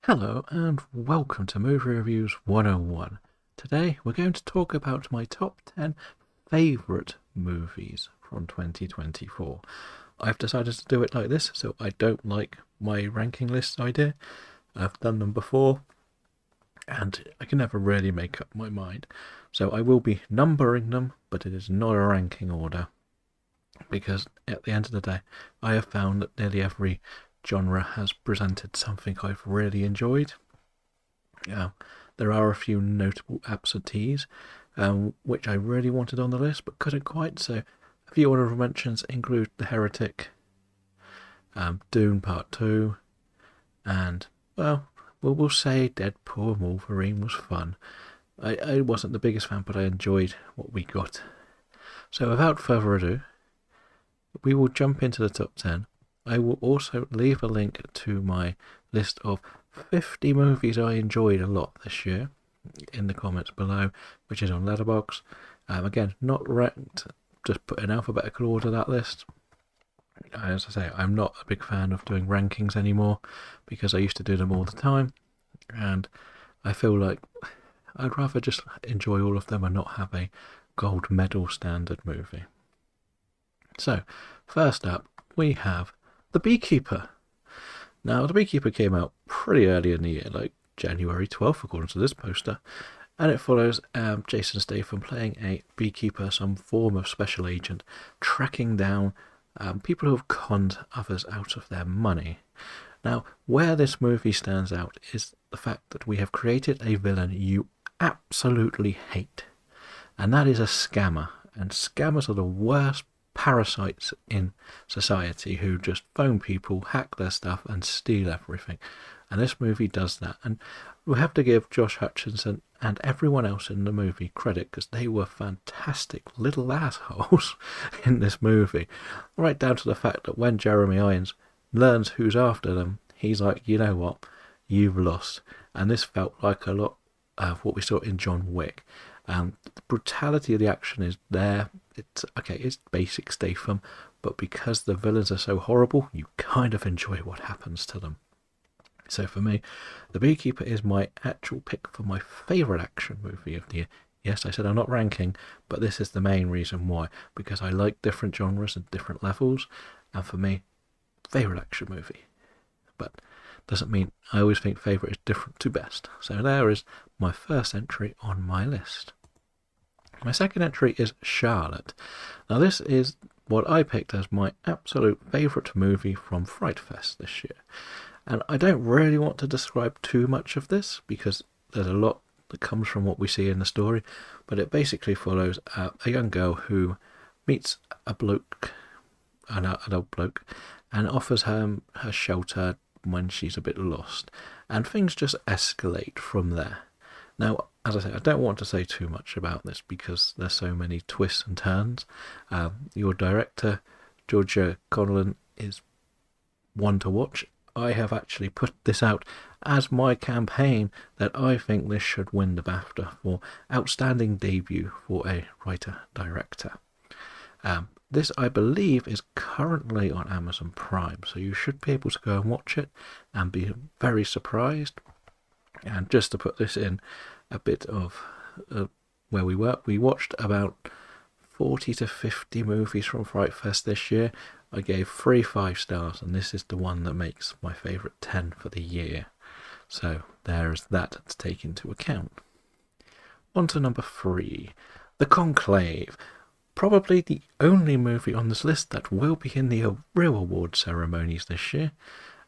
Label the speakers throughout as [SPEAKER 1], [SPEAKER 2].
[SPEAKER 1] Hello and welcome to Movie Reviews 101. Today we're going to talk about my top 10 favourite movies from 2024. I've decided to do it like this, so I don't like my ranking list idea. I've done them before and I can never really make up my mind. So I will be numbering them, but it is not a ranking order because at the end of the day, I have found that nearly every genre has presented something I've really enjoyed. There are a few notable absentees, which I really wanted on the list but couldn't quite. So, a few honorable mentions include The Heretic, Dune Part 2, and, well, we'll say Deadpool and Wolverine was fun. I wasn't the biggest fan, but I enjoyed what we got. So, without further ado, we will jump into the top 10. I will also leave a link to my list of 50 movies I enjoyed a lot this year in the comments below, which is on Letterboxd. Again, not ranked, just put in alphabetical order that list. As I say, I'm not a big fan of doing rankings anymore because I used to do them all the time, and I feel like I'd rather just enjoy all of them and not have a gold medal standard movie. So, first up, we have The Beekeeper. Now, The Beekeeper came out pretty early in the year, like January 12th, according to this poster, and it follows Jason Statham playing a beekeeper, some form of special agent, tracking down people who have conned others out of their money. Now, where this movie stands out is the fact that we have created a villain you absolutely hate, and that is a scammer. And scammers are the worst parasites in society who just phone people, hack their stuff, and steal everything. And this movie does that. And we have to give Josh Hutcherson and everyone else in the movie credit because they were fantastic little assholes in this movie. Right down to the fact that when Jeremy Irons learns who's after them, he's like, you know what, you've lost. And this felt like a lot of what we saw in John Wick. The brutality of the action is there. It's basic Statham, but because the villains are so horrible, you kind of enjoy what happens to them. So for me, The Beekeeper is my actual pick for my favourite action movie of the year. Yes, I said I'm not ranking, but this is the main reason why. Because I like different genres and different levels, and for me, favourite action movie. But doesn't mean I always think favourite is different to best. So there is my first entry on my list. My second entry is Charlotte. Now this is what I picked as my absolute favourite movie from Fright Fest this year. And I don't really want to describe too much of this because there's a lot that comes from what we see in the story, but it basically follows a young girl who meets a bloke, an adult bloke, and offers her shelter when she's a bit lost, and things just escalate from there. Now, as I say, I don't want to say too much about this because there's so many twists and turns. Your director, Georgia Conlon, is one to watch. I have actually put this out as my campaign that I think this should win the BAFTA for Outstanding Debut for a Writer-Director. This, I believe, is currently on Amazon Prime, so you should be able to go and watch it and be very surprised. And just to put this in a bit of where we were, we watched about 40 to 50 movies from Fright Fest this year. I gave 3 5-stars, and this is the one that makes my favourite 10 for the year. So there's that to take into account. On to number 3, The Conclave. Probably the only movie on this list that will be in the real award ceremonies this year,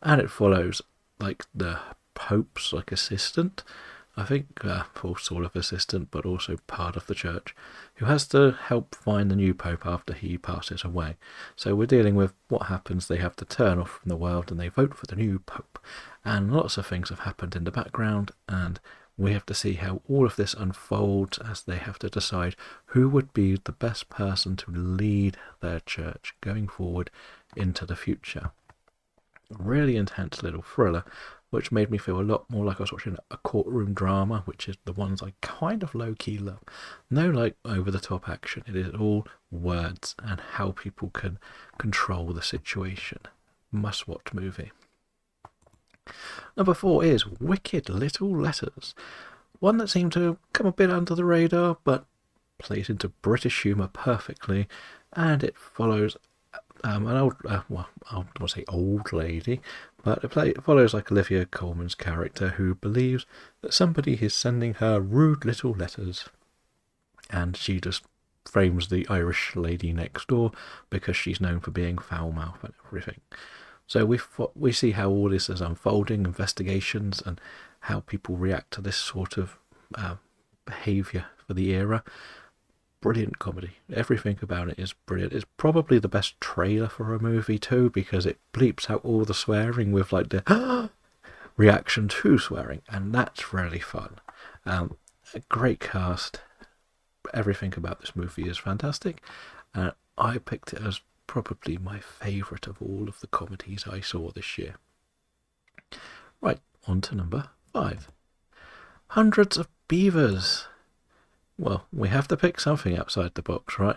[SPEAKER 1] and it follows like the Pope's assistant, I think, full sort of assistant, but also part of the church, who has to help find the new Pope after he passes away. So we're dealing with what happens. They have to turn off from the world and they vote for the new Pope. And lots of things have happened in the background, and we have to see how all of this unfolds as they have to decide who would be the best person to lead their church going forward into the future. Really intense little thriller, which made me feel a lot more like I was watching a courtroom drama, which is the ones I kind of low-key love. No over-the-top action. It is all words and how people can control the situation. Must-watch movie. Number 4 is Wicked Little Letters, one that seemed to come a bit under the radar, but plays into British humour perfectly, and it follows an old, I don't want to say old lady, but it follows like Olivia Colman's character, who believes that somebody is sending her rude little letters, and she just frames the Irish lady next door because she's known for being foul-mouthed and everything. So we see how all this is unfolding, investigations, and how people react to this sort of behaviour for the era. Brilliant comedy. Everything about it is brilliant. It's probably the best trailer for a movie too, because it bleeps out all the swearing with like the reaction to swearing, and that's really fun. A great cast. Everything about this movie is fantastic, and I picked it as probably my favourite of all of the comedies I saw this year. Right, on to number 5. Hundreds of Beavers. Well, we have to pick something outside the box, right?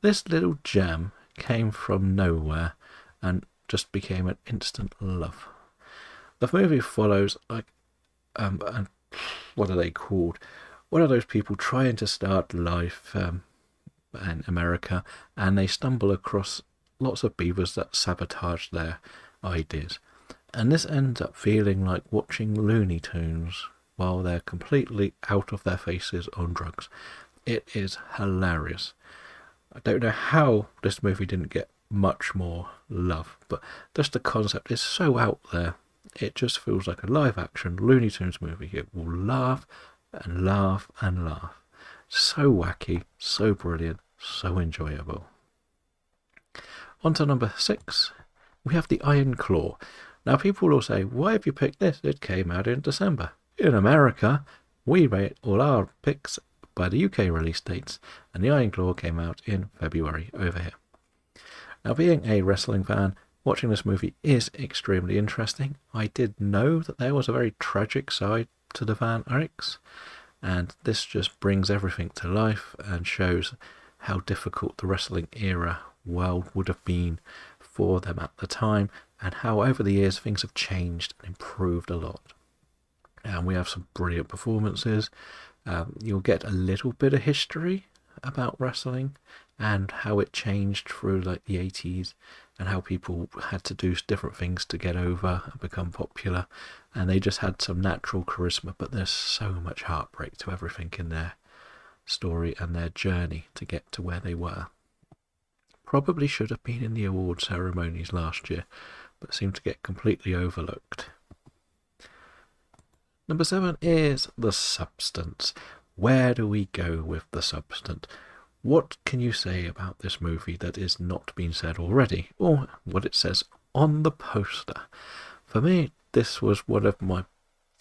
[SPEAKER 1] This little gem came from nowhere and just became an instant love. The movie follows and what are they called? What are those people trying to start life in America, and they stumble across lots of beavers that sabotage their ideas. And this ends up feeling like watching Looney Tunes while they're completely out of their faces on drugs. It is hilarious. I don't know how this movie didn't get much more love, but just the concept is so out there. It just feels like a live-action Looney Tunes movie. It will laugh and laugh and laugh. So wacky, so brilliant, so enjoyable. On to number 6, we have The Iron Claw. Now people will say, why have you picked this? It came out in December. In America, we rate all our picks by the UK release dates, and The Iron Claw came out in February over here. Now, being a wrestling fan, watching this movie is extremely interesting. I did know that there was a very tragic side to the Van Eriks, and this just brings everything to life and shows how difficult the wrestling era world would have been for them at the time, and how over the years things have changed and improved a lot. And we have some brilliant performances. You'll get a little bit of history about wrestling and how it changed through like the 80s, and how people had to do different things to get over and become popular, and they just had some natural charisma, but there's so much heartbreak to everything in their story and their journey to get to where they were. Probably should have been in the award ceremonies last year, but seemed to get completely overlooked. Number 7 is The Substance. Where do we go with The Substance? What can you say about this movie that is not being said already, or what it says on the poster? For me, this was one of my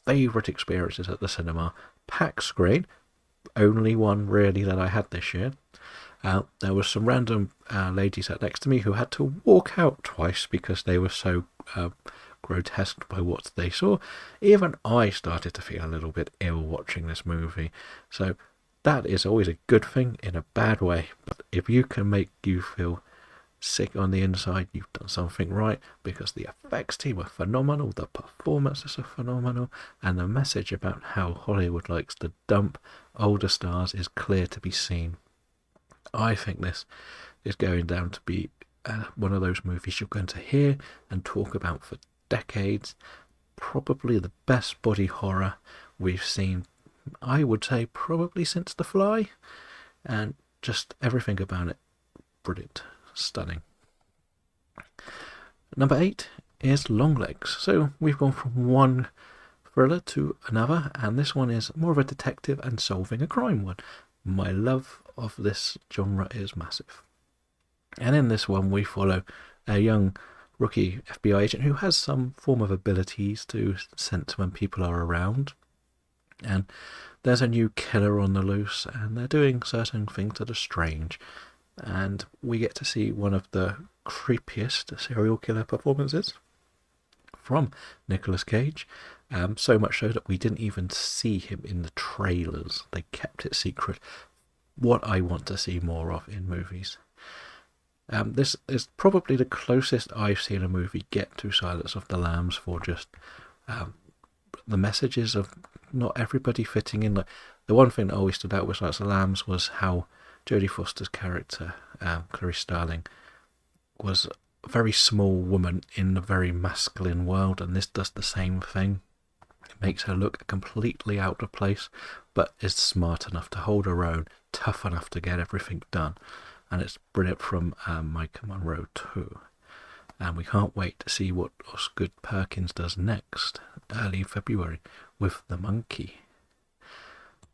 [SPEAKER 1] favourite experiences at the cinema. Packed screen, only one really that I had this year. There was some random ladies sat next to me who had to walk out twice because they were so grotesque by what they saw. Even I started to feel a little bit ill watching this movie. So that is always a good thing in a bad way. But if you can make you feel sick on the inside, you've done something right, because the effects team are phenomenal, the performances are phenomenal, and the message about how Hollywood likes to dump older stars is clear to be seen. I think this is going down to be one of those movies you're going to hear and talk about for decades. Probably the best body horror we've seen, I would say, probably since The Fly, and just everything about it brilliant, stunning. Number 8 is Longlegs. So we've gone from one thriller to another, and this one is more of a detective and solving a crime one. My love of this genre is massive. And in this one we follow a young rookie FBI agent who has some form of abilities to sense when people are around. And there's a new killer on the loose, and they're doing certain things that are strange. And we get to see one of the creepiest serial killer performances from Nicolas Cage. So much so that we didn't even see him in the trailers. They kept it secret. What I want to see more of in movies. This is probably the closest I've seen a movie get to Silence of the Lambs for just the messages of not everybody fitting in. Like, the one thing that always stood out with Silence of the Lambs was how Jodie Foster's character, Clarice Starling, was a very small woman in a very masculine world, and this does the same thing. It makes her look completely out of place, but is smart enough to hold her own, tough enough to get everything done. And it's brilliant from Micah Monroe too. And we can't wait to see what Osgood Perkins does next, early February, with The Monkey.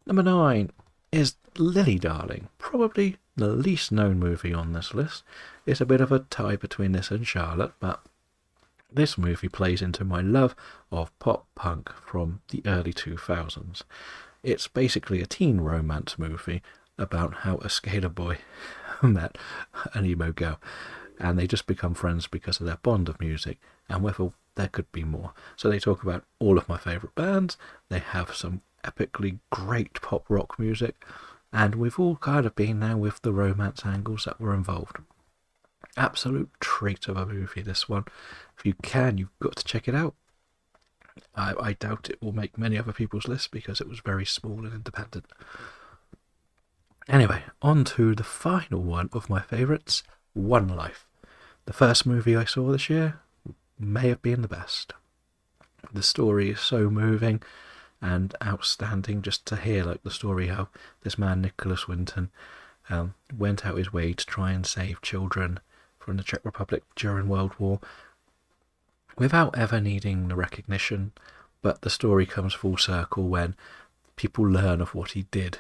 [SPEAKER 1] Number 9 is Lily Darling, probably the least known movie on this list. It's a bit of a tie between this and Charlotte, but this movie plays into my love of pop punk from the early 2000s. It's basically a teen romance movie about how a skater boy met an emo girl, and they just become friends because of their bond of music, and whether there could be more. So they talk about all of my favourite bands, they have some epically great pop rock music, and we've all kind of been there with the romance angles that were involved. Absolute treat of a movie, this one. If you can, you've got to check it out. I doubt it will make many other people's lists because it was very small and independent. Anyway, on to the final one of my favourites, One Life. The first movie I saw this year may have been the best. The story is so moving and outstanding, just to hear like the story how this man Nicholas Winton went out his way to try and save children from the Czech Republic during World War without ever needing the recognition, but the story comes full circle when people learn of what he did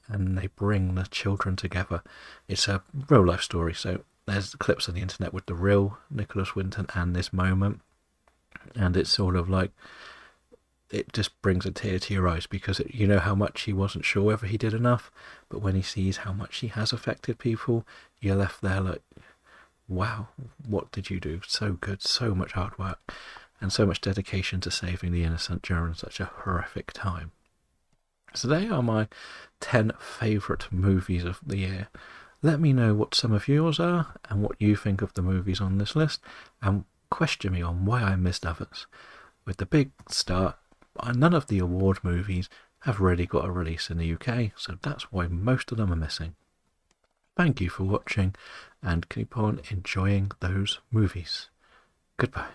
[SPEAKER 1] and they bring the children together. It's a real life story, so there's clips on the internet with the real Nicholas Winton and this moment, and it's sort of like, it just brings a tear to your eyes because you know how much he wasn't sure whether he did enough, but when he sees how much he has affected people, you're left there like, wow, what did you do? So good, so much hard work, and so much dedication to saving the innocent during such a horrific time. So they are my 10 favourite movies of the year. Let me know what some of yours are and what you think of the movies on this list, and question me on why I missed others. With the big start, none of the award movies have really got a release in the UK, so that's why most of them are missing. Thank you for watching, and keep on enjoying those movies. Goodbye.